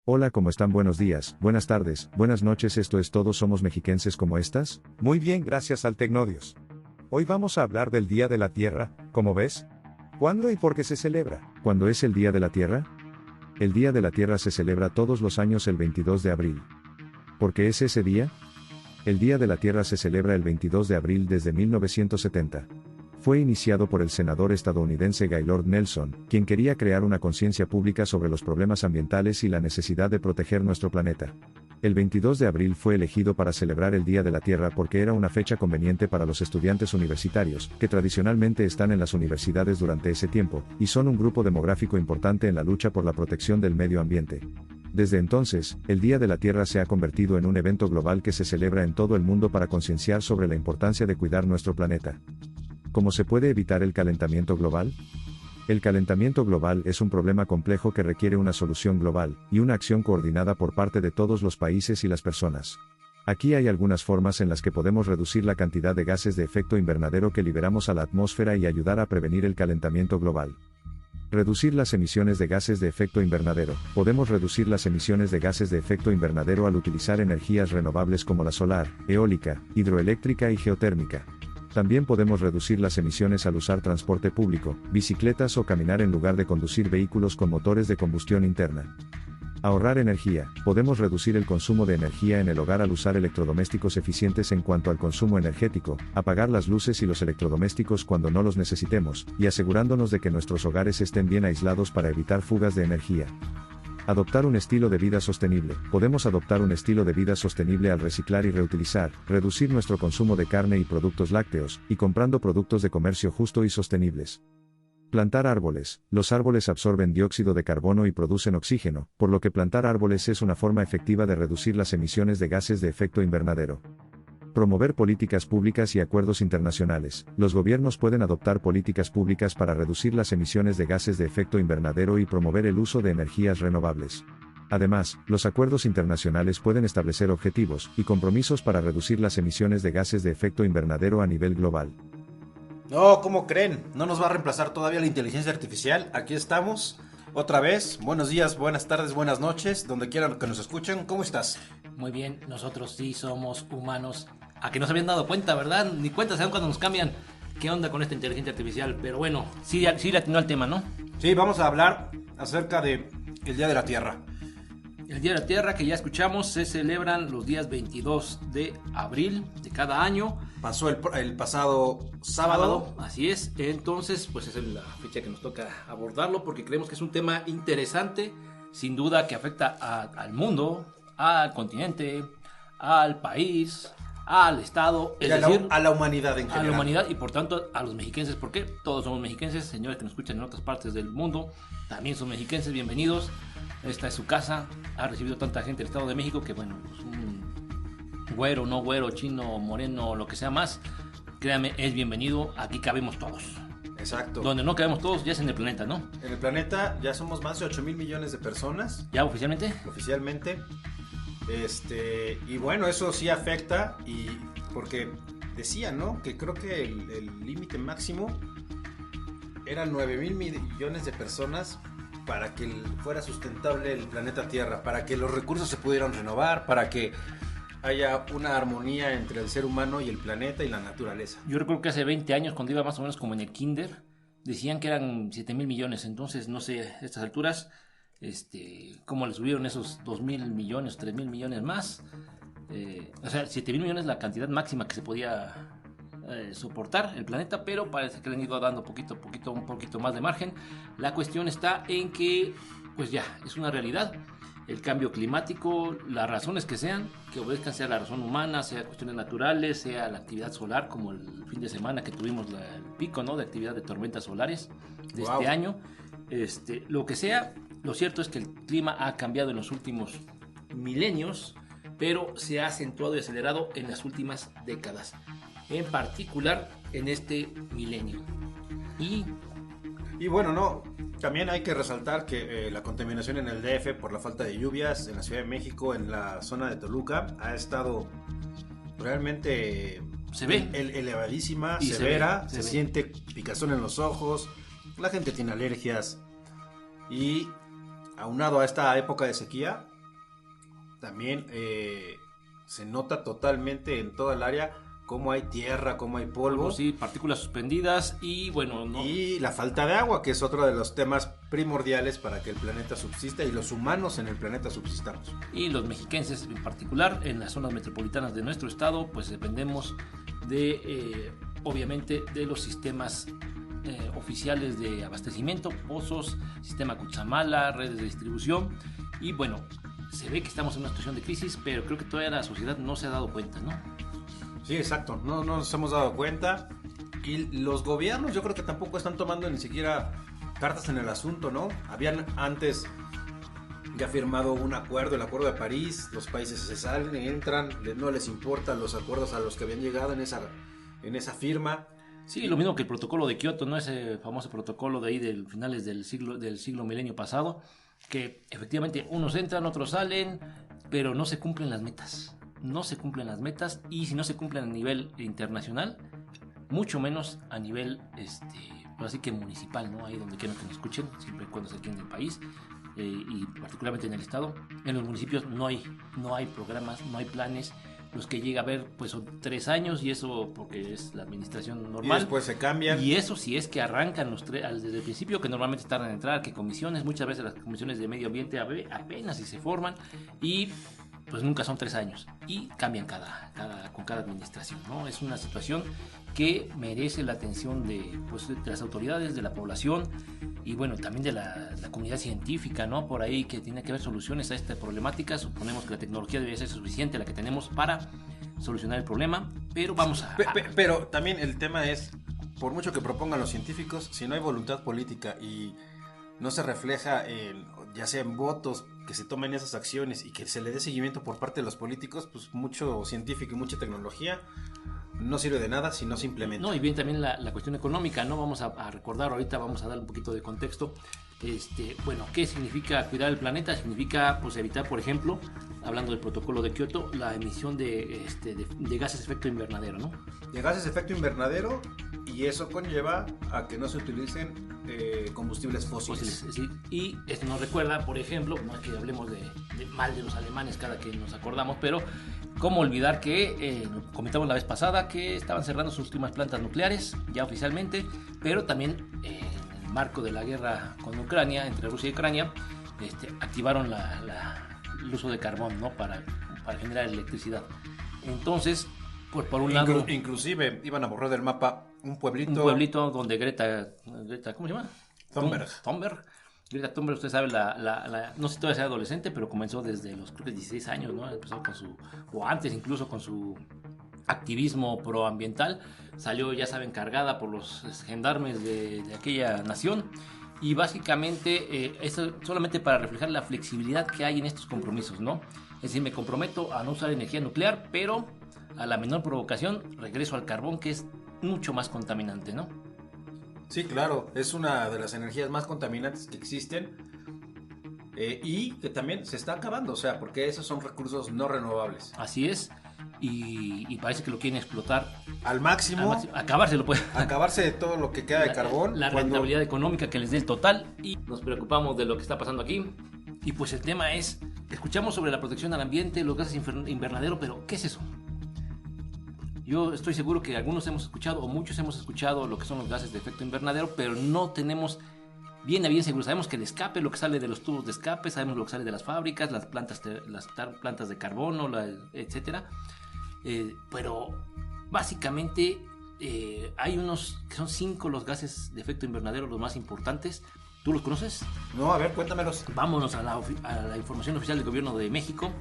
Hola, ¿cómo están? Buenos días, buenas tardes, buenas noches, esto es Todos Somos Mexiquenses, ¿cómo estás? Muy bien, gracias al Tecnodios. Hoy vamos a hablar del Día de la Tierra, ¿cómo ves? ¿Cuándo y por qué se celebra? ¿Cuándo es el Día de la Tierra? El Día de la Tierra se celebra todos los años el 22 de abril. ¿Por qué es ese día? El Día de la Tierra se celebra el 22 de abril desde 1970. Fue iniciado por el senador estadounidense Gaylord Nelson, quien quería crear una conciencia pública sobre los problemas ambientales y la necesidad de proteger nuestro planeta. El 22 de abril fue elegido para celebrar el Día de la Tierra porque era una fecha conveniente para los estudiantes universitarios, que tradicionalmente están en las universidades durante ese tiempo, y son un grupo demográfico importante en la lucha por la protección del medio ambiente. Desde entonces, el Día de la Tierra se ha convertido en un evento global que se celebra en todo el mundo para concienciar sobre la importancia de cuidar nuestro planeta. ¿Cómo se puede evitar el calentamiento global? El calentamiento global es un problema complejo que requiere una solución global, y una acción coordinada por parte de todos los países y las personas. Aquí hay algunas formas en las que podemos reducir la cantidad de gases de efecto invernadero que liberamos a la atmósfera y ayudar a prevenir el calentamiento global. Reducir las emisiones de gases de efecto invernadero. Podemos reducir las emisiones de gases de efecto invernadero al utilizar energías renovables como la solar, eólica, hidroeléctrica y geotérmica. También podemos reducir las emisiones al usar transporte público, bicicletas o caminar en lugar de conducir vehículos con motores de combustión interna. Ahorrar energía. Podemos reducir el consumo de energía en el hogar al usar electrodomésticos eficientes en cuanto al consumo energético, apagar las luces y los electrodomésticos cuando no los necesitemos, y asegurándonos de que nuestros hogares estén bien aislados para evitar fugas de energía. Adoptar un estilo de vida sostenible. Podemos adoptar un estilo de vida sostenible al reciclar y reutilizar, reducir nuestro consumo de carne y productos lácteos, y comprando productos de comercio justo y sostenibles. Plantar árboles. Los árboles absorben dióxido de carbono y producen oxígeno, por lo que plantar árboles es una forma efectiva de reducir las emisiones de gases de efecto invernadero. Promover políticas públicas y acuerdos internacionales. Los gobiernos pueden adoptar políticas públicas para reducir las emisiones de gases de efecto invernadero y promover el uso de energías renovables. Además, los acuerdos internacionales pueden establecer objetivos y compromisos para reducir las emisiones de gases de efecto invernadero a nivel global. No, ¿cómo creen? No nos va a reemplazar todavía la inteligencia artificial. Aquí estamos, otra vez. Buenos días, buenas tardes, buenas noches, donde quieran que nos escuchen. ¿Cómo estás? Muy bien, nosotros sí somos humanos. A que no se habían dado cuenta, ¿verdad? Ni cuenta se dan cuando nos cambian. ¿Qué onda con esta inteligencia artificial? Pero bueno, sí le atinó al tema, ¿no? Sí, vamos a hablar acerca de el Día de la Tierra. El Día de la Tierra, que ya escuchamos, se celebran los días 22 de abril de cada año. Pasó el pasado sábado. Así es. Entonces, pues esa es la fecha que nos toca abordarlo porque creemos que es un tema interesante, sin duda que afecta al mundo, al continente, al país, al Estado, es decir, a la humanidad en general. A la humanidad y por tanto a los mexiquenses, porque todos somos mexiquenses, señores que nos escuchan en otras partes del mundo, también son mexiquenses, bienvenidos. Esta es su casa, ha recibido tanta gente del Estado de México que bueno, pues un güero, no güero, chino, moreno, lo que sea más, créanme, es bienvenido, aquí cabemos todos. Exacto. Donde no cabemos todos ya es en el planeta, ¿no? En el planeta ya somos más de 8,000 millones de personas. ¿Ya oficialmente? Oficialmente. Y bueno, eso sí afecta, y porque decían, ¿no? Que creo que el límite máximo eran 9,000 millones de personas para que fuera sustentable el planeta Tierra, para que los recursos se pudieran renovar, para que haya una armonía entre el ser humano y el planeta y la naturaleza. Yo recuerdo que hace 20 años, cuando iba más o menos como en el kinder, decían que eran 7,000 millones, entonces no sé, a estas alturas, cómo le subieron esos 2,000 millones, 3,000 millones más. O sea, 7,000 millones es la cantidad máxima que se podía soportar el planeta, pero parece que le han ido dando un poquito más de margen. La cuestión está en que, pues ya, es una realidad. El cambio climático, las razones que sean, que obedezcan sea la razón humana, sea cuestiones naturales, sea la actividad solar, como el fin de semana que tuvimos el pico, ¿no?, de actividad de tormentas solares de este año. Lo que sea, lo cierto es que el clima ha cambiado en los últimos milenios, pero se ha acentuado y acelerado en las últimas décadas, en particular en este milenio. Y bueno, no, también hay que resaltar que la contaminación en el DF por la falta de lluvias en la Ciudad de México, en la zona de Toluca, ha estado realmente elevadísima, severa, se siente picazón en los ojos, la gente tiene alergias, y aunado a esta época de sequía, también se nota totalmente en toda el área cómo hay tierra, cómo hay polvo. Sí, partículas suspendidas y bueno, ¿no? Y la falta de agua, que es otro de los temas primordiales para que el planeta subsista y los humanos en el planeta subsistamos. Y los mexiquenses en particular, en las zonas metropolitanas de nuestro estado, pues dependemos de, obviamente, de los sistemas oficiales de abastecimiento, pozos, sistema Cutzamala, redes de distribución. Y bueno, se ve que estamos en una situación de crisis, pero creo que todavía la sociedad no se ha dado cuenta, ¿no? Sí, exacto, no nos hemos dado cuenta. Y los gobiernos yo creo que tampoco están tomando ni siquiera cartas en el asunto, ¿no? Habían antes ya firmado un acuerdo, el Acuerdo de París, los países se salen, entran, no les importan los acuerdos a los que habían llegado en esa firma. Sí, lo mismo que el protocolo de Kioto, ¿no? Ese famoso protocolo de ahí del finales del siglo milenio pasado, que efectivamente unos entran, otros salen, pero no se cumplen las metas. No se cumplen las metas, y si no se cumplen a nivel internacional, mucho menos a nivel pues así que municipal, ¿no? Ahí donde quieran que nos escuchen, siempre y cuando se aquí en el país, y particularmente en el estado. En los municipios no hay programas, no hay planes. Los que llega a ver pues son 3 años, y eso porque es la administración normal. Y después se cambian. Y eso si es que arrancan desde el principio, que normalmente tardan en entrar, que comisiones, muchas veces las comisiones de medio ambiente apenas si se forman, y pues nunca son 3 años, y cambian con cada administración, ¿no? Es una situación que merece la atención de las autoridades, de la población, y bueno, también de la comunidad científica, ¿no? Por ahí, que tiene que haber soluciones a esta problemática. Suponemos que la tecnología debe ser suficiente, la que tenemos, para solucionar el problema, pero vamos a... Pero también el tema es, por mucho que propongan los científicos, si no hay voluntad política y no se refleja ya sea en votos, que se tomen esas acciones y que se le dé seguimiento por parte de los políticos, pues mucho científico y mucha tecnología no sirve de nada si no se implementa. No, y bien también la cuestión económica, ¿no? Vamos a recordar, ahorita vamos a dar un poquito de contexto. Bueno, ¿qué significa cuidar el planeta? Significa pues evitar, por ejemplo, hablando del protocolo de Kioto, la emisión de gases de efecto invernadero, ¿no? De gases de efecto invernadero, y eso conlleva a que no se utilicen combustibles fósiles. Sí. Y esto nos recuerda, por ejemplo, no es que hablemos de mal de los alemanes cada que nos acordamos, pero cómo olvidar que comentamos la vez pasada que estaban cerrando sus últimas plantas nucleares, ya oficialmente, pero también en el marco de la guerra con Ucrania, entre Rusia y Ucrania, activaron el uso de carbón, ¿no? para generar electricidad. Entonces, pues por un lado... Inclusive iban a borrar del mapa un pueblito donde Greta, ¿cómo se llama? Thunberg. Greta Thunberg, usted sabe, no sé si todavía sea adolescente, pero comenzó desde los, creo que 16 años, ¿no? Empezó o antes incluso, con su activismo proambiental. Salió, ya saben, cargada por los gendarmes de aquella nación. Y básicamente eso solamente para reflejar la flexibilidad que hay en estos compromisos, ¿no? Es decir, me comprometo a no usar energía nuclear, pero a la menor provocación regreso al carbón, que es mucho más contaminante, ¿no? Sí, claro, es una de las energías más contaminantes que existen, y que también se está acabando, o sea, porque esos son recursos no renovables. Así es, y parece que lo quieren explotar al máximo. Acabarse de todo lo que queda de carbón. La rentabilidad económica que les dé el total, y nos preocupamos de lo que está pasando aquí. Y pues el tema es, escuchamos sobre la protección al ambiente, los gases invernadero, pero ¿qué es eso? Yo estoy seguro que algunos hemos escuchado, o muchos hemos escuchado, lo que son los gases de efecto invernadero, pero no tenemos bien seguro. Sabemos que el escape, lo que sale de los tubos de escape, sabemos lo que sale de las fábricas, las plantas de carbono, etcétera. Pero básicamente hay unos que son 5 los gases de efecto invernadero, los más importantes. ¿Tú los conoces? No, a ver, cuéntamelos. Vámonos a la información oficial del Gobierno de México.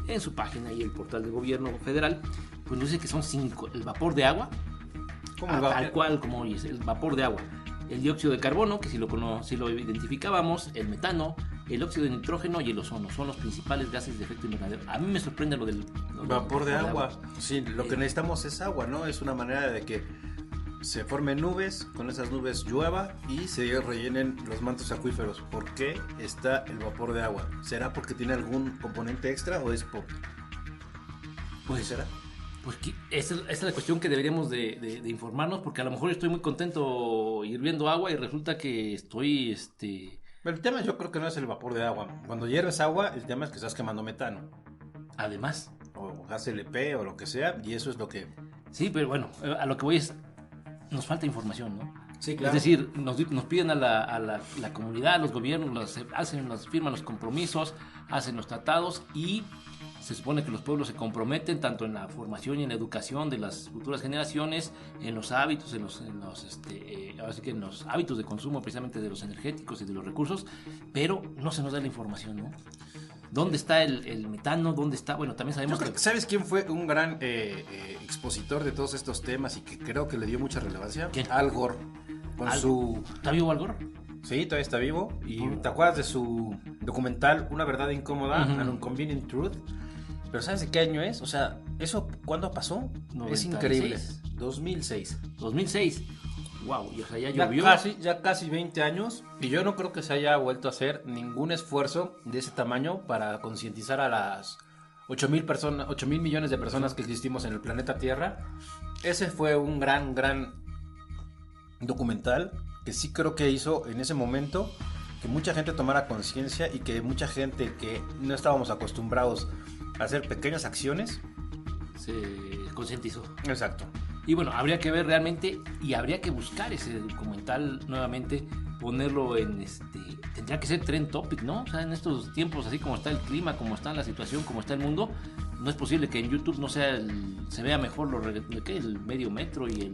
En su página y el portal del Gobierno Federal, pues nos dice que son 5. El vapor de agua, tal cual como oyes, el vapor de agua. El dióxido de carbono, que si lo identificábamos, el metano, el óxido de nitrógeno y el ozono son los principales gases de efecto invernadero. A mí me sorprende lo del vapor de agua. Sí, lo que necesitamos es agua, ¿no? Es una manera de que se formen nubes, con esas nubes llueva y se rellenen los mantos acuíferos. ¿Por qué está el vapor de agua? ¿Será porque tiene algún componente extra o es por...? Pues será. Pues esa es la cuestión que deberíamos de informarnos, porque a lo mejor estoy muy contento hirviendo agua y resulta que estoy... Pero el tema yo creo que no es el vapor de agua. Cuando hierves agua, el tema es que estás quemando metano. Además. o HLP o lo que sea, y eso es lo que... Sí, pero bueno, a lo que voy es, nos falta información, ¿no? Sí, claro. Es decir, nos piden a la comunidad, a los gobiernos, firman los compromisos, hacen los tratados y se supone que los pueblos se comprometen tanto en la formación y en la educación de las futuras generaciones, en los hábitos, ahora sí que en los hábitos de consumo precisamente de los energéticos y de los recursos, pero no se nos da la información, ¿no? ¿Dónde está el metano? ¿Dónde está? Bueno, también sabemos que... ¿Sabes quién fue un gran expositor de todos estos temas y que creo que le dio mucha relevancia? ¿Quién? Al Gore. ¿Está vivo Al Gore? Sí, todavía está vivo. ¿Y te acuerdas de su documental Una verdad incómoda, Uh-huh. An Inconvenient Truth? Pero ¿sabes de qué año es? O sea, ¿eso cuándo pasó? 96. Es increíble. 2006. 2006. Wow, y o sea, ya Ya llovió. casi 20 años. Y yo no creo que se haya vuelto a hacer ningún esfuerzo de ese tamaño para concientizar a las 8,000 millones de personas que existimos en el planeta Tierra. Ese fue un gran documental que sí creo que hizo en ese momento que mucha gente tomara conciencia y que mucha gente que no estábamos acostumbrados a hacer pequeñas acciones. Se concientizó. Exacto. Y bueno, habría que ver realmente y habría que buscar ese documental nuevamente, ponerlo en tendría que ser trend topic, ¿no? O sea, en estos tiempos, así como está el clima, como está la situación, como está el mundo, no es posible que en YouTube no sea se vea mejor el medio metro y el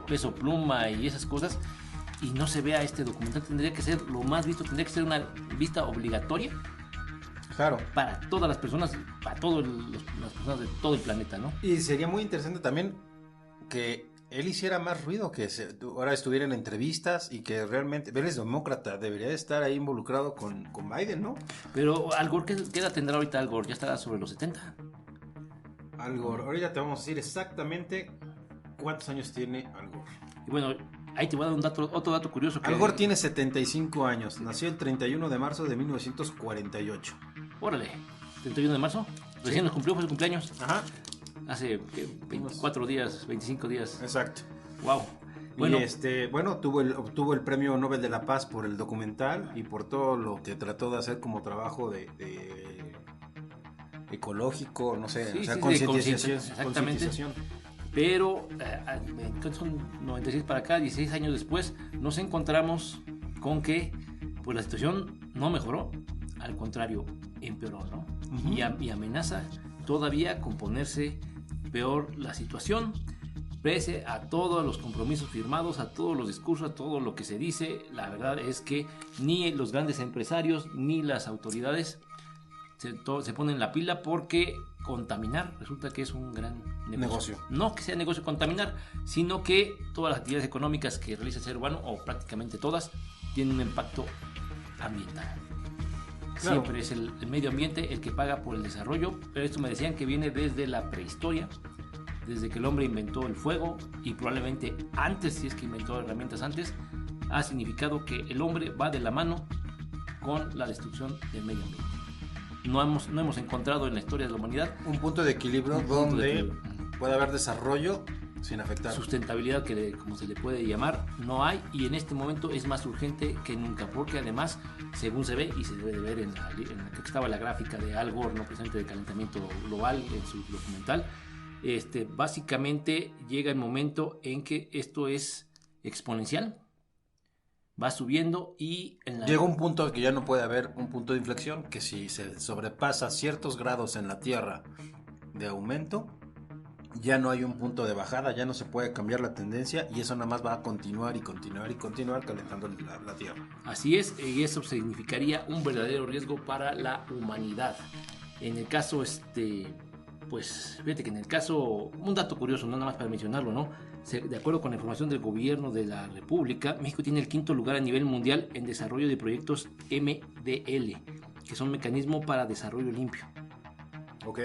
peso pluma y esas cosas, y no se vea este documental. Tendría que ser lo más visto, tendría que ser una vista obligatoria. Claro. Para todas las personas, para todas las personas de todo el planeta, ¿no? Y sería muy interesante también que él hiciera más ruido, que ahora estuviera en entrevistas y que realmente, él es demócrata, debería de estar ahí involucrado con Biden, ¿no? Pero Al Gore, ¿qué edad tendrá ahorita Al Gore? Ya estará sobre los 70. Al Gore, ahorita te vamos a decir exactamente cuántos años tiene Al Gore. Y bueno, ahí te voy a dar otro dato curioso. Al Gore tiene 75 años, nació el 31 de marzo de 1948. Órale, 31 de marzo, recién nos cumplió, fue su cumpleaños. Ajá. Hace 24 días, 25 días. Exacto. Wow. Bueno, Y obtuvo el premio Nobel de la Paz por el documental y por todo lo que trató de hacer como trabajo de ecológico, no sé, sí, o sea, sí, concientización. exactamente. Concientización. Pero son 96 para acá, 16 años después, nos encontramos con que pues la situación no mejoró, al contrario, empeoró, ¿no? Uh-huh. Y amenaza todavía con ponerse peor la situación, pese a todos los compromisos firmados, a todos los discursos, a todo lo que se dice. La verdad es que ni los grandes empresarios ni las autoridades se ponen la pila, porque contaminar resulta que es un gran negocio. No que sea negocio contaminar, sino que todas las actividades económicas que realiza el ser humano, o prácticamente todas, tienen un impacto ambiental. Claro. Siempre es el medio ambiente el que paga por el desarrollo, pero esto me decían que viene desde la prehistoria, desde que el hombre inventó el fuego, y probablemente antes, si es que inventó herramientas antes, ha significado que el hombre va de la mano con la destrucción del medio ambiente. No hemos encontrado en la historia de la humanidad un punto de equilibrio donde puede haber desarrollo sin afectar. Sustentabilidad, como se le puede llamar, no hay, y en este momento es más urgente que nunca, porque además, según se ve y se debe de ver en la que estaba la gráfica de Al Gore, ¿no? Precisamente de calentamiento global en su documental, básicamente llega el momento en que esto es exponencial, va subiendo y llega un punto que ya no puede haber un punto de inflexión, que si se sobrepasa ciertos grados en la Tierra de aumento, ya no hay un punto de bajada, ya no se puede cambiar la tendencia, y eso nada más va a continuar y continuar y continuar calentando la Tierra. Así es, y eso significaría un verdadero riesgo para la humanidad. En el caso, pues fíjate que en el caso, un dato curioso, no nada más para mencionarlo, ¿no? De acuerdo con la información del gobierno de la República, México tiene el 5º lugar a nivel mundial en desarrollo de proyectos MDL, que son mecanismos para desarrollo limpio. Ok.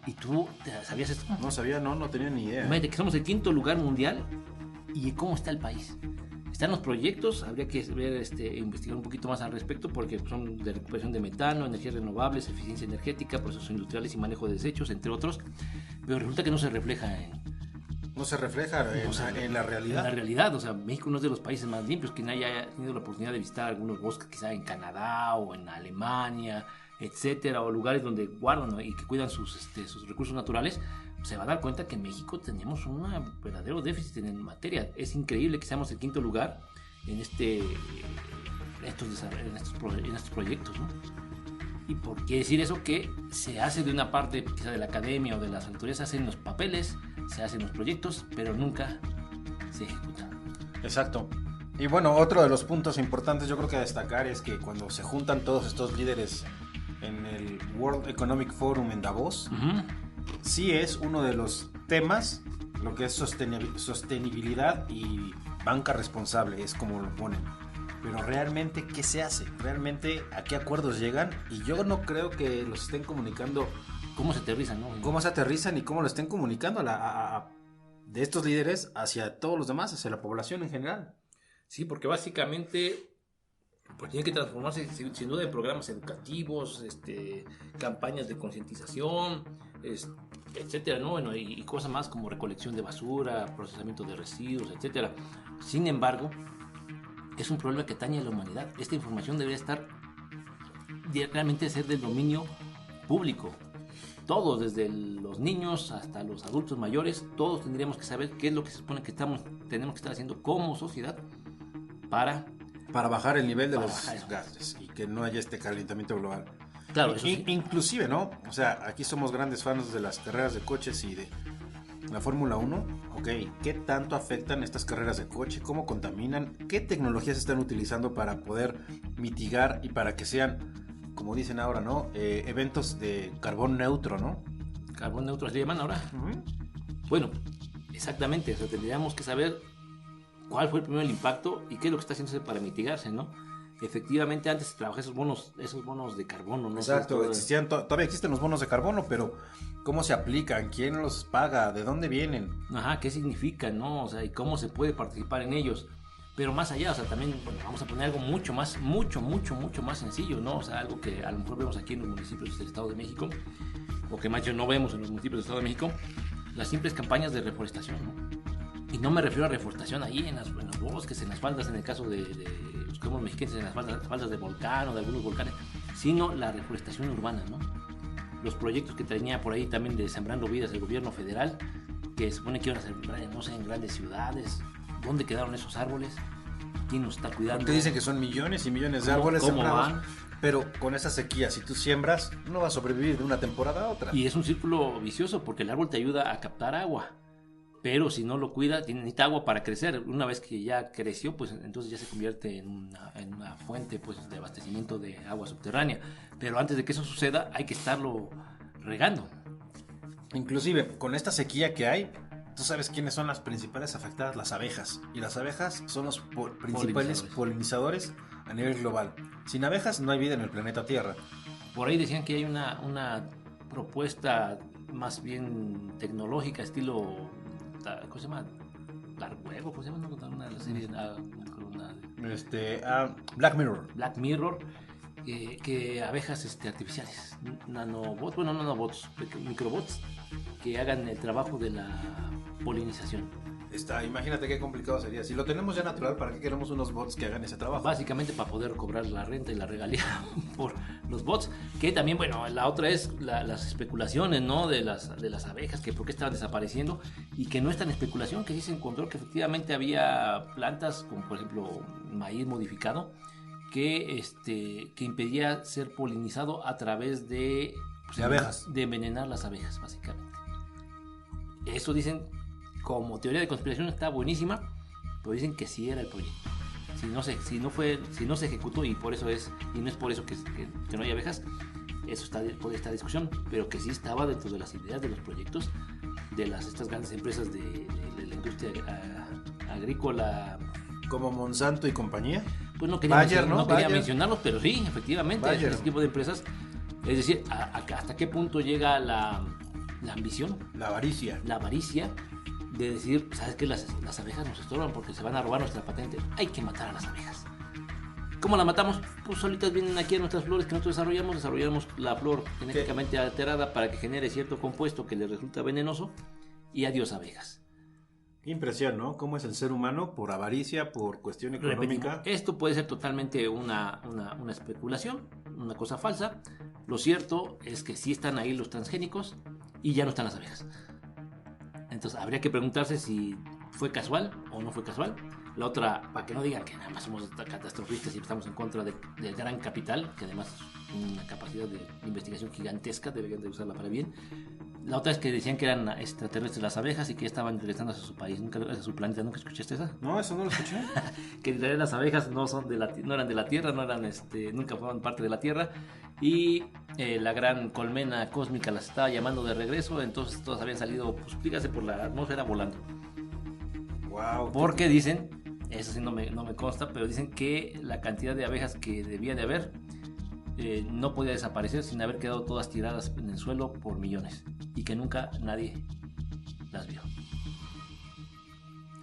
¿Y tú sabías esto? No sabía, no tenía ni idea. Imagínate que somos el 5º lugar mundial. ¿Y cómo está el país? Están los proyectos, habría que ver, investigar un poquito más al respecto, porque son de recuperación de metano, energías renovables, eficiencia energética, procesos industriales y manejo de desechos, entre otros. Pero resulta que no se refleja en la realidad. En la realidad, o sea, México no es de los países más limpios. Quien haya tenido la oportunidad de visitar algunos bosques, quizá en Canadá o en Alemania, etcétera, o lugares donde guardan, ¿no?, y que cuidan sus recursos naturales, se va a dar cuenta que en México tenemos un verdadero déficit en materia. Es increíble que seamos el 5º lugar en estos proyectos, ¿no? ¿Y por qué decir eso? Que se hace de una parte quizá de la academia o de las autoridades, se hacen los papeles, se hacen los proyectos, pero nunca se ejecutan. Exacto. Y bueno, otro de los puntos importantes yo creo que a destacar es que cuando se juntan todos estos líderes en el World Economic Forum en Davos, sí es uno de los temas, lo que es sostenibilidad y banca responsable, es como lo ponen. Pero realmente, ¿qué se hace? ¿Realmente a qué acuerdos llegan? Y yo no creo que los estén comunicando. ¿Cómo se aterrizan, no? ¿Cómo se aterrizan y cómo lo estén comunicando de estos líderes hacia todos los demás, hacia la población en general? Sí, porque básicamente pues tiene que transformarse sin duda en programas educativos, campañas de concientización, etcétera, ¿no? Bueno, y cosas más como recolección de basura, procesamiento de residuos, etcétera. Sin embargo, es un problema que atañe a la humanidad. Esta información debería realmente ser del dominio público. Todos, desde los niños hasta los adultos mayores, todos tendríamos que saber qué es lo que se supone que tenemos que estar haciendo como sociedad para bajar el nivel de los gases y que no haya este calentamiento global. Claro, eso sí. Inclusive, ¿no? O sea, aquí somos grandes fans de las carreras de coches y de la Fórmula 1. Ok, ¿qué tanto afectan estas carreras de coche? ¿Cómo contaminan? ¿Qué tecnologías están utilizando para poder mitigar y para que sean, como dicen ahora, ¿no? Eventos de carbón neutro, ¿no? Carbón neutro, ¿se llaman ahora? Bueno, exactamente. O sea, tendríamos que saber cuál fue el impacto y qué es lo que está haciéndose para mitigarse, ¿no? Efectivamente, antes se trabajaban esos bonos de carbono, ¿no? Exacto, todavía existen los bonos de carbono, pero ¿cómo se aplican? ¿Quién los paga? ¿De dónde vienen? Ajá, ¿qué significan, no? O sea, y cómo se puede participar en ellos. Pero más allá, o sea, también, bueno, vamos a poner algo mucho más sencillo, ¿no? O sea, algo que a lo mejor vemos aquí en los municipios del Estado de México, o que más yo no vemos en los municipios del Estado de México, las simples campañas de reforestación, ¿no? Y no me refiero a reforestación ahí en los bosques, en las faldas, en el caso de los que somos mexicanos, en las faldas de volcán o de algunos volcanes, sino la reforestación urbana, ¿no? Los proyectos que tenía por ahí también de Sembrando Vidas el gobierno federal, que se supone que iban a sembrar, no sé, en grandes ciudades. ¿Dónde quedaron esos árboles? ¿Quién nos está cuidando? Te dicen que son millones y millones de árboles sembrados, pero con esa sequía, si tú siembras, no vas a sobrevivir de una temporada a otra. Y es un círculo vicioso porque el árbol te ayuda a captar agua. Pero si no lo cuida, necesita agua para crecer. Una vez que ya creció, pues entonces ya se convierte en una fuente, pues, de abastecimiento de agua subterránea. Pero antes de que eso suceda, hay que estarlo regando. Inclusive, con esta sequía que hay, ¿tú sabes quiénes son las principales afectadas? Las abejas. Y las abejas son los principales polinizadores a nivel global. Sin abejas no hay vida en el planeta Tierra. Por ahí decían que hay una propuesta más bien tecnológica, estilo... ¿Cómo se llama? Dark Web, ¿cómo se llama? Una de las series. Black Mirror. Black Mirror, que abejas artificiales, nanobots, bueno, no nanobots, microbots, que hagan el trabajo de la polinización. Imagínate qué complicado sería. Si lo tenemos ya natural, ¿para qué queremos unos bots que hagan ese trabajo? Básicamente para poder cobrar la renta y la regalía por los bots. Que también, bueno, la otra es las especulaciones, ¿no? De las abejas, que por qué estaban desapareciendo. Y que no es tan especulación, que sí se encontró que efectivamente había plantas, como por ejemplo maíz modificado, que impedía ser polinizado a través de abejas. De envenenar las abejas, básicamente. Eso dicen. Como teoría de conspiración está buenísima, pero dicen que sí era el proyecto. Si no se ejecutó y por eso y no es por eso que no hay abejas, eso está por esta discusión, pero que sí estaba dentro de las ideas de los proyectos de estas grandes empresas de la industria agrícola. Como Monsanto y compañía. Pues no quería mencionarlos, pero sí, efectivamente, ese tipo de empresas. Es decir, hasta qué punto llega la ambición, la avaricia de decir, ¿sabes qué? Las abejas nos estorban porque se van a robar nuestra patente. Hay que matar a las abejas. ¿Cómo las matamos? Pues solitas vienen aquí a nuestras flores que nosotros desarrollamos la flor genéticamente alterada para que genere cierto compuesto que les resulta venenoso y adiós abejas. Impresión, ¿no? ¿Cómo es el ser humano por avaricia, por cuestión económica? Repetimos, esto puede ser totalmente una especulación, una cosa falsa. Lo cierto es que sí están ahí los transgénicos y ya no están las abejas. Entonces habría que preguntarse si fue casual o no fue casual. La otra, para que no digan que nada más somos catastrofistas y estamos en contra del gran capital, que además es una capacidad de investigación gigantesca, deberían de usarla para bien. La otra es que decían que eran extraterrestres las abejas y que ya estaban regresando a su país, a su planeta. ¿Nunca escuchaste esa? No, eso no lo escuché. Que en realidad las abejas no eran de la Tierra, nunca fueron parte de la Tierra, y la gran colmena cósmica las estaba llamando de regreso, entonces todas habían salido, pues fíjate, por la atmósfera volando. Wow. Porque dicen, eso sí no me consta, pero dicen que la cantidad de abejas que debía de haber no podía desaparecer sin haber quedado todas tiradas en el suelo por millones, y que nunca nadie las vio.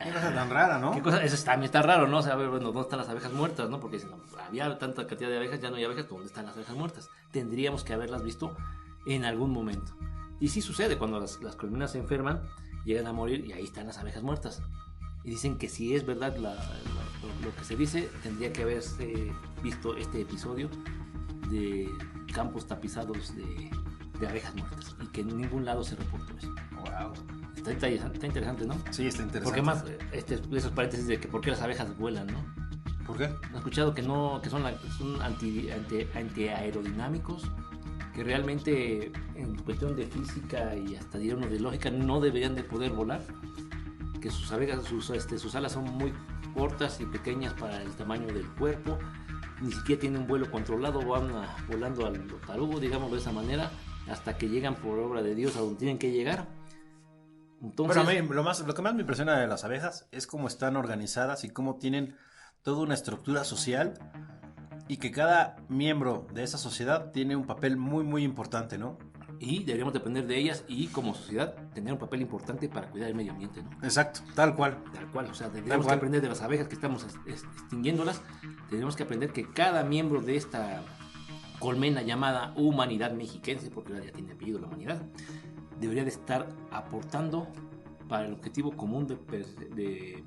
Qué cosa tan rara, ¿no? ¿Qué cosa? Eso también está raro, ¿no? O sea, a ver, bueno, ¿dónde están las abejas muertas, no? Porque dicen, no, había tanta cantidad de abejas, ya no hay abejas, ¿dónde están las abejas muertas? Tendríamos que haberlas visto en algún momento. Y sí sucede, cuando las colmenas se enferman, llegan a morir y ahí están las abejas muertas. Y dicen que si es verdad lo que se dice, tendría que haberse visto este episodio de campos tapizados de abejas muertas, y que en ningún lado se reportó eso. Wow. Está interesante, ¿no? Sí, está interesante. Porque más, esos paréntesis de que por qué las abejas vuelan, ¿no? ¿Por qué? ¿Has escuchado que son antiaerodinámicos? Que realmente en cuestión de física y hasta diría uno de lógica no deberían de poder volar. Que sus abejas, sus alas son muy cortas y pequeñas para el tamaño del cuerpo. Ni siquiera tienen un vuelo controlado, van volando al tarugo, digámoslo de esa manera, hasta que llegan por obra de Dios a donde tienen que llegar. Entonces, Pero a mí lo que más me impresiona de las abejas es cómo están organizadas y cómo tienen toda una estructura social, y que cada miembro de esa sociedad tiene un papel muy, muy importante, ¿no? y deberíamos depender de ellas y como sociedad tener un papel importante para cuidar el medio ambiente, ¿no? Exacto, tal cual. Tal cual, o sea, tendríamos que aprender de las abejas que estamos extinguiéndolas, tenemos que aprender que cada miembro de esta colmena llamada humanidad mexiquense, porque ahora ya tiene apellido la humanidad, debería de estar aportando para el objetivo común de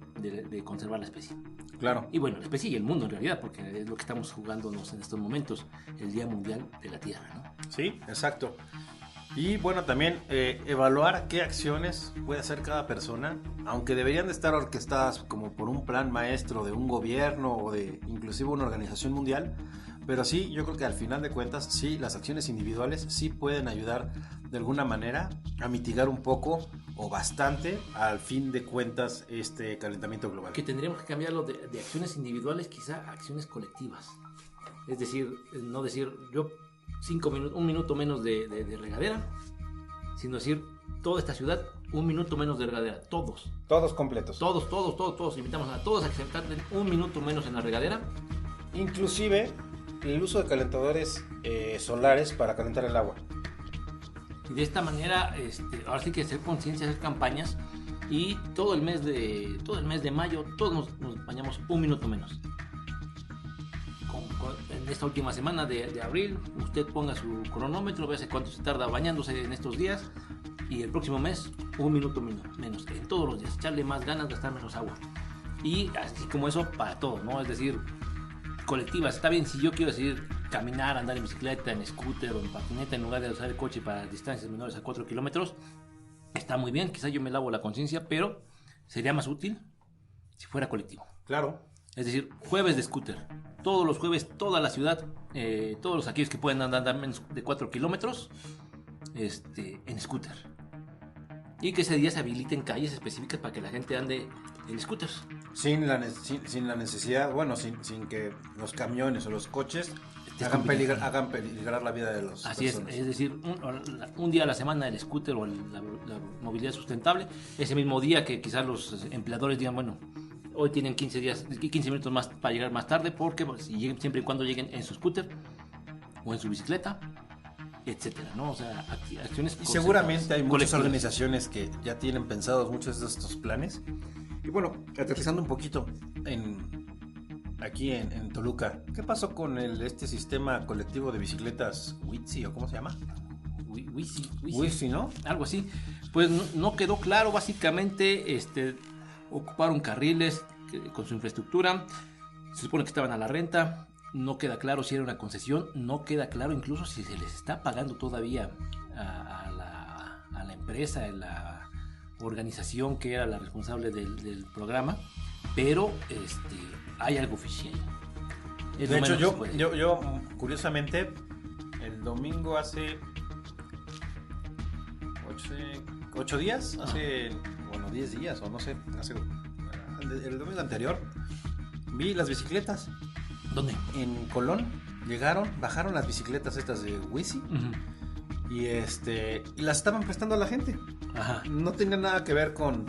conservar la especie. Claro. Y bueno, la especie y el mundo en realidad, porque es lo que estamos jugándonos en estos momentos, el Día Mundial de la Tierra, ¿no? Sí, exacto. Y bueno, también evaluar qué acciones puede hacer cada persona, aunque deberían de estar orquestadas como por un plan maestro de un gobierno o de inclusive una organización mundial, pero sí, yo creo que al final de cuentas, sí, las acciones individuales sí pueden ayudar de alguna manera a mitigar un poco o bastante, al fin de cuentas, este calentamiento global. Que tendríamos que cambiarlo de acciones individuales quizá a acciones colectivas. Es decir, no decir yo 5 minutos, un minuto menos de regadera, sino decir toda esta ciudad, un minuto menos de regadera, todos. Todos completos. Todos, invitamos a todos a que se tarden un minuto menos en la regadera. Inclusive el uso de calentadores solares para calentar el agua. Y de esta manera, ahora sí que hacer conciencia, hacer campañas, y todo el mes de mayo, todos nos bañamos un minuto menos. En esta última semana de abril, usted ponga su cronómetro, vea cuánto se tarda bañándose en estos días, y el próximo mes, un minuto menos, en todos los días, echarle más ganas, gastar menos agua. Y así como eso para todos, ¿no? Es decir, colectivas. Está bien si yo quiero decidir caminar, andar en bicicleta, en scooter o en patineta en lugar de usar el coche para distancias menores a 4 kilómetros. Está muy bien, quizá yo me lavo la conciencia, pero sería más útil si fuera colectivo. Claro. Es decir, jueves de scooter. Todos los jueves, toda la ciudad, todos los aquellos que pueden andar menos de 4 kilómetros en scooter. Y que ese día se habiliten calles específicas para que la gente ande en scooters. Sin la necesidad, bueno, sin que los camiones o los coches hagan peligrar la vida de los personas. Es decir, un día a la semana el scooter o la movilidad sustentable. Ese mismo día que quizás los empleadores digan, bueno, hoy tienen 15 minutos más para llegar más tarde, porque siempre y cuando lleguen en su scooter o en su bicicleta, etcétera, ¿no? O sea, acciones. Y seguramente hay muchas organizaciones que ya tienen pensados muchos de estos planes. Y bueno, aterrizando un poquito aquí en Toluca, ¿qué pasó con este sistema colectivo de bicicletas Witsi o cómo se llama? Wisi, ¿no? Algo así. Pues no quedó claro, básicamente, ocuparon carriles con su infraestructura, se supone que estaban a la renta, no queda claro si era una concesión, no queda claro incluso si se les está pagando todavía a la empresa, a la organización que era la responsable del programa, pero hay algo fishy ahí. De hecho, yo curiosamente, el domingo hace 8 días, hace 10 días o no sé, el domingo anterior, vi las bicicletas. ¿Dónde? En Colón, bajaron las bicicletas estas de Wizy. Uh-huh. Y las estaban prestando a la gente. Ajá. No tenía nada que ver con...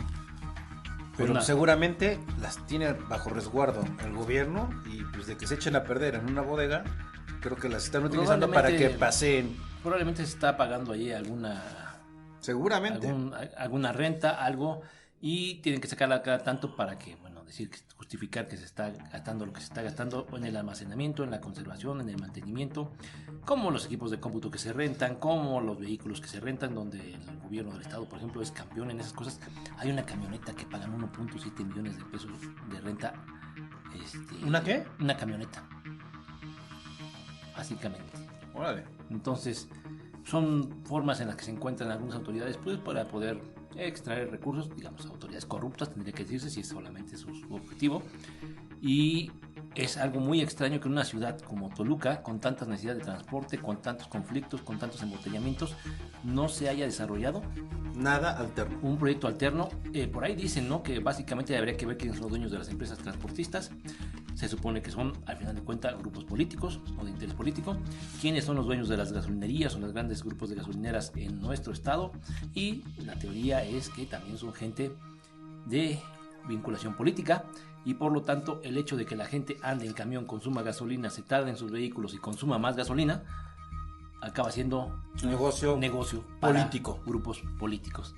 Pero seguramente las tiene bajo resguardo el gobierno y pues de que se echen a perder en una bodega, creo que las están utilizando para que paseen. Probablemente se está pagando ahí alguna... Seguramente. Alguna renta, algo, y tienen que sacarla cada tanto para que, justificar que se está gastando lo que se está gastando en el almacenamiento, en la conservación, en el mantenimiento, como los equipos de cómputo que se rentan, como los vehículos que se rentan, donde el gobierno del estado, por ejemplo, es campeón en esas cosas. Hay una camioneta que pagan 1.7 millones de pesos de renta. ¿Una qué? Una camioneta. Básicamente. Órale. Entonces, son formas en las que se encuentran algunas autoridades pues para poder extraer recursos, digamos, autoridades corruptas, tendría que decirse, si es solamente su objetivo. Y es algo muy extraño que en una ciudad como Toluca, con tantas necesidades de transporte, con tantos conflictos, con tantos embotellamientos, no se haya desarrollado nada alterno. Un proyecto alterno. Por ahí dicen, ¿no?, que básicamente habría que ver quiénes son los dueños de las empresas transportistas. Se supone que son, al final de cuentas, grupos políticos o de interés político. ¿Quiénes son los dueños de las gasolinerías o los grandes grupos de gasolineras en nuestro estado? Y la teoría es que también son gente de vinculación política, y por lo tanto el hecho de que la gente ande en camión, consuma gasolina, se tarde en sus vehículos y consuma más gasolina, acaba siendo negocio político, grupos políticos.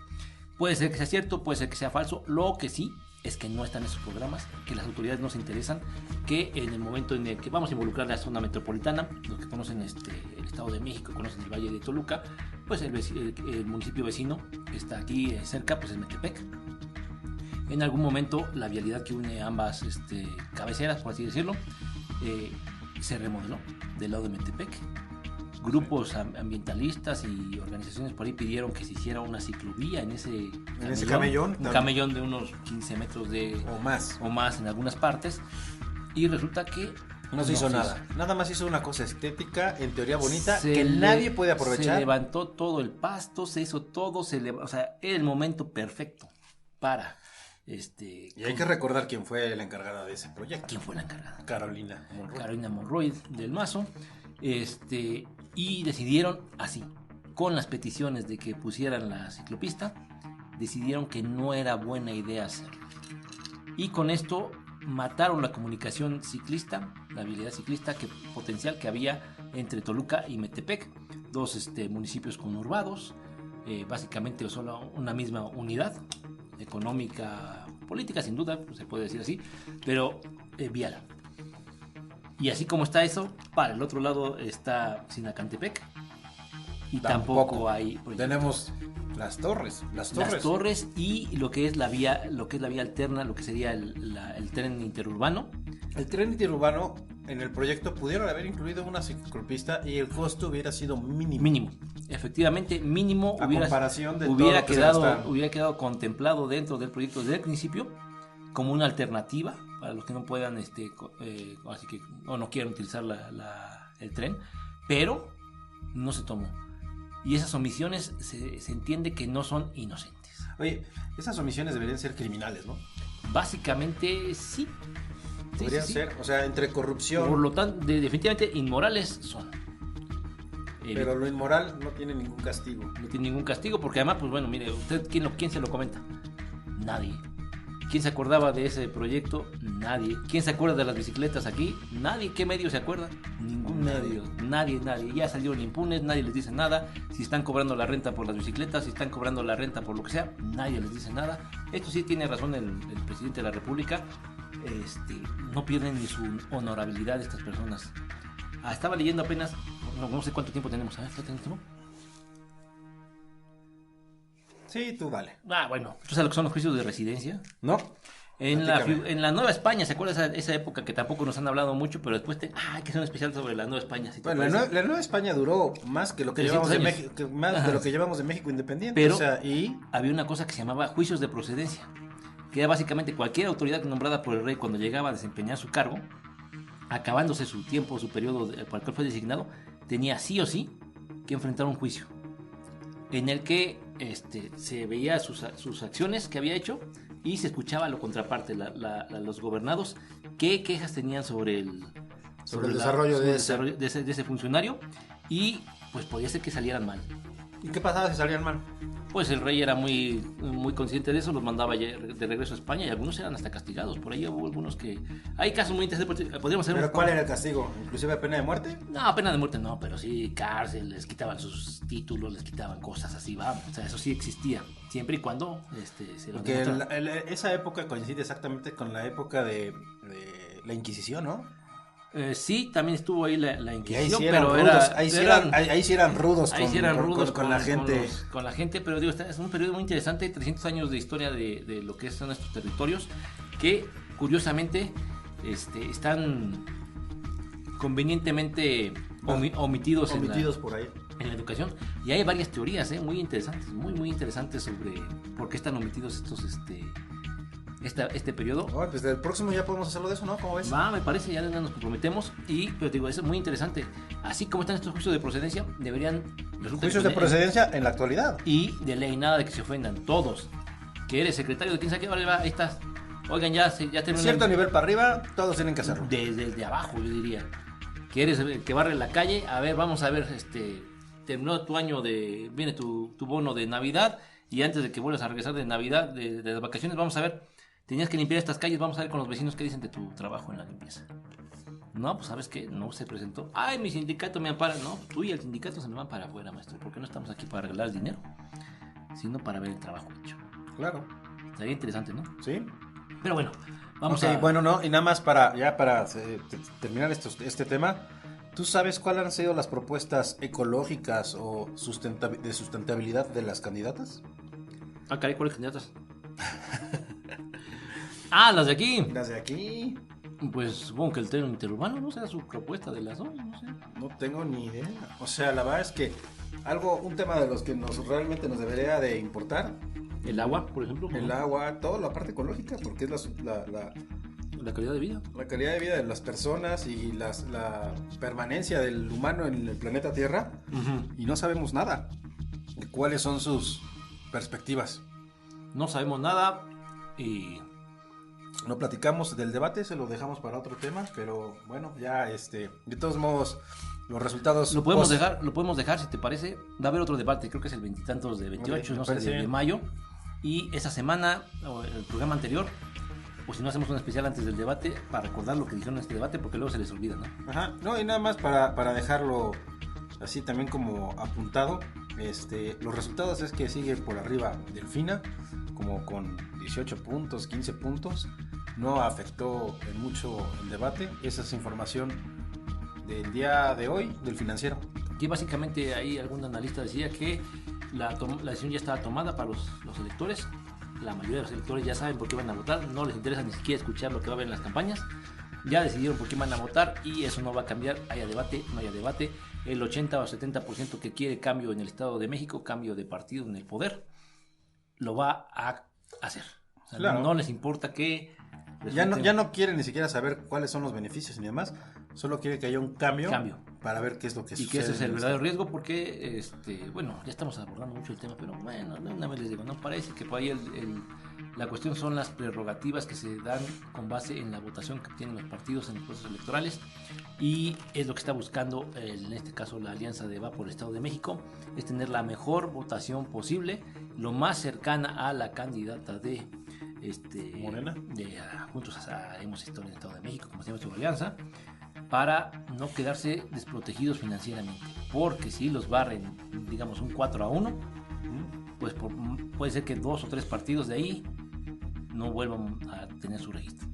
Puede ser que sea cierto, puede ser que sea falso. Lo que sí es que no están en esos programas, que las autoridades no se interesan, que en el momento en el que vamos a involucrar la zona metropolitana, los que conocen el Estado de México, conocen el Valle de Toluca, pues el municipio vecino que está aquí cerca, pues es Metepec. En algún momento la vialidad que une ambas cabeceras, por así decirlo, se remodeló del lado de Metepec. Grupos ambientalistas y organizaciones por ahí pidieron que se hiciera una ciclovía en ese camellón. Un camellón de unos 15 metros o más en algunas partes. Y resulta que no se hizo nada. Nada más hizo una cosa estética, en teoría bonita, que nadie puede aprovechar. Se levantó todo el pasto, se hizo todo, o sea, era el momento perfecto para... Y hay que recordar quién fue la encargada de ese proyecto. ¿Quién fue la encargada? Carolina Monroy del Mazo. Y decidieron así, con las peticiones de que pusieran la ciclopista, decidieron que no era buena idea hacerlo. Y con esto mataron la comunicación ciclista, la vialidad ciclista potencial que había entre Toluca y Metepec, dos municipios conurbados, básicamente solo una misma unidad económica, política sin duda, se puede decir así, pero vial. Y así como está eso, para el otro lado está Sinacantepec y tampoco hay proyecto. Tenemos las torres y lo que es la vía alterna, lo que sería el tren interurbano. El tren interurbano, en el proyecto pudieron haber incluido una ciclopista y el costo hubiera sido mínimo. Efectivamente, mínimo. Hubiera quedado contemplado dentro del proyecto desde el principio como una alternativa para los que no puedan así que no quieran utilizar el tren, pero no se tomó. Y esas omisiones se entiende que no son inocentes. Oye, esas omisiones deberían ser criminales, ¿no? Básicamente sí. Deberían ser, o sea, entre corrupción. Por lo tanto, definitivamente inmorales son. Pero lo inmoral no tiene ningún castigo. No tiene ningún castigo porque además, pues bueno, mire, ¿usted quién se lo comenta? Nadie. ¿Quién se acordaba de ese proyecto? Nadie. ¿Quién se acuerda de las bicicletas aquí? Nadie. ¿Qué medio se acuerda? Ningún medio. Nadie. Ya salieron impunes, nadie les dice nada. Si están cobrando la renta por las bicicletas, si están cobrando la renta por lo que sea, nadie les dice nada. Esto sí tiene razón el presidente de la República. No pierden ni su honorabilidad estas personas. Estaba leyendo apenas, no sé cuánto tiempo tenemos. ¿Tenemos tiempo? Sí, tú dale. Bueno, ¿tú sabes lo que son los juicios de residencia? ¿No? En Platícame. la Nueva España, ¿se acuerdan esa época que tampoco nos han hablado mucho, pero después hay que hacer un especial sobre la Nueva España? Si te Bueno, parece. la Nueva España duró más que lo que 300 llevamos de años. México, más de lo que llevamos de México independiente. Pero O sea, y había una cosa que se llamaba juicios de procedencia, que era básicamente cualquier autoridad nombrada por el rey cuando llegaba a desempeñar su cargo, acabándose su tiempo, su periodo para el cual fue designado, tenía sí o sí que enfrentar un juicio en el que se veía sus acciones que había hecho y se escuchaba a la contraparte, los gobernados, qué quejas tenían sobre el desarrollo de ese. de ese funcionario, y pues podía ser que salieran mal. ¿Y qué pasaba si salían mal? Pues el rey era muy, muy consciente de eso, los mandaba de regreso a España y algunos eran hasta castigados. Por ahí hubo algunos que... Hay casos muy interesantes, podríamos hacer... ¿Pero cuál era el castigo? ¿Inclusive pena de muerte? No, pena de muerte no, pero sí cárcel, les quitaban sus títulos, les quitaban cosas así, va. O sea, eso sí existía, siempre y cuando se lo Porque demostrara. esa época coincide exactamente con la época de la Inquisición, ¿no? Sí, también estuvo ahí la Y ahí Inquisición, sí eran pero rudos, ahí sí eran rudos ahí sí eran rudos con la gente. con la gente, pero digo, es un periodo muy interesante, 300 años de historia de lo que son nuestros territorios, que curiosamente están convenientemente omitidos por ahí. en la educación, y hay varias teorías muy interesantes, muy interesantes sobre por qué están omitidos este periodo. Oh, pues del próximo ya podemos hacerlo de eso, ¿no? ¿Cómo ves? Me parece, ya nos comprometemos. Pero te digo, eso es muy interesante. Así como están estos juicios de procedencia, deberían... Juicios de procedencia en la actualidad. Y de ley, nada de que se ofendan todos. Que eres secretario de quién sabe qué, vale, ahí estás. Oigan, ya terminó. Cierto nivel para arriba, todos tienen que hacerlo. Desde abajo, yo diría. Que eres el que barre la calle. A ver, vamos a ver, terminó tu año viene tu bono de Navidad. Y antes de que vuelvas a regresar de Navidad, de las vacaciones, vamos a ver... Tenías que limpiar estas calles, vamos a ver con los vecinos qué dicen de tu trabajo en la limpieza. No, pues ¿sabes qué? No se presentó. Ay, mi sindicato me ampara. No, tú y el sindicato se me van para afuera, maestro. Porque no estamos aquí para arreglar el dinero, sino para ver el trabajo hecho. Claro. Estaría interesante, ¿no? Sí. Pero bueno, vamos Okay, a... bueno, no, y nada más para terminar este tema, ¿tú sabes cuáles han sido las propuestas ecológicas o de sustentabilidad de las candidatas? caray, ¿cuáles candidatas? Las de aquí. Las de aquí. Pues supongo que el tren interurbano, ¿no? Sea su propuesta de las dos, no sé. No tengo ni idea. O sea, la verdad es que un tema de los que realmente nos debería de importar. El agua, por ejemplo. El ¿no? agua, toda la parte ecológica, porque es La calidad de vida. la calidad de vida de las personas y la permanencia del humano en el planeta Tierra. Y no sabemos nada de cuáles son sus perspectivas. No sabemos nada y... No platicamos del debate, se lo dejamos para otro tema, pero bueno, ya de todos modos, los resultados... Lo podemos dejar, si te parece. Va a haber otro debate, creo que es el 20 de 28, no sé, de mayo. Y esa semana, o el programa anterior, o si no hacemos un especial antes del debate, para recordar lo que dijeron en este debate, porque luego se les olvida, ¿no? Ajá, no, y nada más para dejarlo así también como apuntado, los resultados es que sigue por arriba Delfina, como con 18 puntos, 15 puntos. No afectó en mucho el debate. Esa es información del día de hoy del Financiero. Aquí básicamente ahí algún analista decía que la decisión ya estaba tomada para los electores. La mayoría de los electores ya saben por qué van a votar, no les interesa ni siquiera escuchar lo que va a haber en las campañas. Ya decidieron por qué van a votar y eso no va a cambiar, haya debate, no haya debate. El 80 o 70% que quiere cambio en el Estado de México, cambio de partido en el poder, lo va a hacer. O sea, claro. No les importa que... Ya no quiere ni siquiera saber cuáles son los beneficios ni demás, solo quiere que haya un cambio. Para ver qué es lo que sucede. Y que ese es el verdadero riesgo porque, bueno, ya estamos abordando mucho el tema, pero bueno, una vez les digo, no parece que por ahí la cuestión son las prerrogativas que se dan con base en la votación que tienen los partidos en los procesos electorales y es lo que está buscando, en este caso, la Alianza de Va por el Estado de México, es tener la mejor votación posible, lo más cercana a la candidata de Morena. Juntos hemos estado en el Estado de México, como se llama su alianza, para no quedarse desprotegidos financieramente, porque si los barren, digamos, un 4-1, pues puede ser que 2 o 3 partidos de ahí no vuelvan a tener su registro.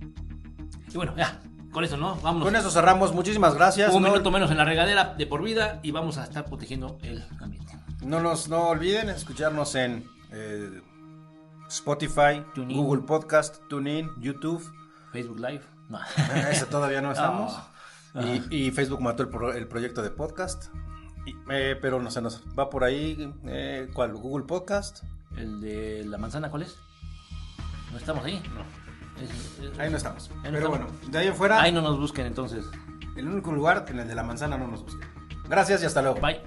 Y bueno, ya, con eso, ¿no? Vámonos. Con eso cerramos, muchísimas gracias. Un minuto menos en la regadera de por vida y vamos a estar protegiendo el ambiente. No olviden escucharnos en Spotify, TuneIn. Google Podcast, TuneIn, YouTube. Facebook Live. No. Ese todavía no estamos. No. Y Facebook mató el proyecto de podcast. Pero no se nos va por ahí. ¿Cuál? Google Podcast. El de la manzana, ¿cuál es? ¿No estamos ahí? No. Es- Ahí no estamos. Ahí no Pero estamos. bueno, de ahí en fuera, Ahí no nos busquen entonces. el único lugar en el de la manzana no nos busquen. Gracias y hasta luego. Bye.